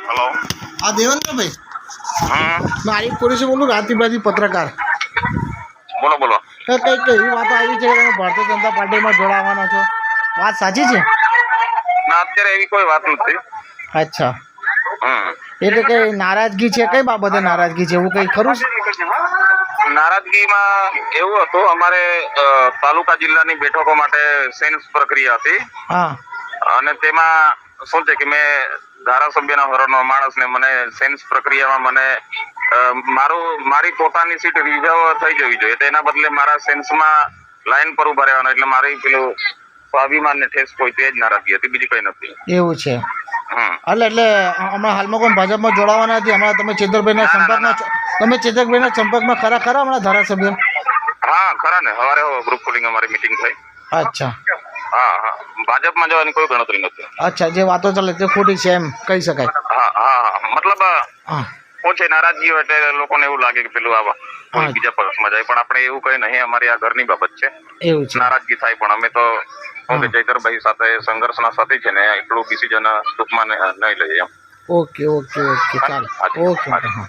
Hello. हाँ देवेंद्र भाई, मैं आरिफपुरी से बोलूँ, रातीबाजी पत्रकार। बोलो बोलो। તો કંઈક એવી વાતો આવી છે કે તમે ભારતીય જનતા પાર્ટીમાં જોડાવાના છો, વાત સાચી છે? ના, અત્યારે એવી કોઈ વાત નથી. અચ્છા, એટલે કઈ નારાજગી છે? કઈ બાબતે નારાજગી છે, એવું કઈ ખરું છે? નારાજગીમાં એવું હતું, અમારે તાલુકા જિલ્લાની બેઠકો માટે સેન્સ પ્રક્રિયા હતી. હા. અને તેમાં શું છે કે મેં ધારાસભ્યના હરોળનો માણસને મને સેન્સ પ્રક્રિયામાં મને મારી પોતાની સીટ રિઝર્વ થઈ જવી જોઈએ, તો એના બદલે મારા સેન્સમાં લાઈન પર ઉભા રહેવાનો, એટલે મારી પેલું સ્વાભિમાનને ઠેસ કોઈ તે જ નારાજગી હતી, બીજી કઈ નથી. એવું છે? એટલે હમણાં હાલમાં કોઈ ભાજપમાં જોડાવાના નથી? હમણાં તમે ચેતરભાઈના સંપર્કમાં છો? તમે ચેતરભાઈના સંપર્કમાં ખરા હમણાં ધારાસભ્ય? હા ખરા ને, સવારે ગ્રુપ કોલિંગ અમારી મીટિંગ થઈ. અચ્છા. હા હા, ભાજપમાં જવાની કોઈ ગણતરી નથી. અચ્છા, જે વાતો ચાલે તે ખોટી છે એમ કહી શકાય? હા હા, મતલબ હા, શું છે, નારાજગી હોય એટલે લોકોને એવું લાગે કે પેલું આવા કોઈ બીજા પક્ષમાં જાય, પણ આપણે એવું કઈ નહીં, અમારી આ ઘરની બાબત છે. એવું છે? નારાજગી થાય પણ અમે તો ચૈતરભાઈ સાથે સંઘર્ષના સાથી છે ને, એટલું ડિસિઝન ટૂંકમાં નહીં લઈએ એમ. ઓકે ઓકે ઓકે, ચાલો. ઓકે. હા.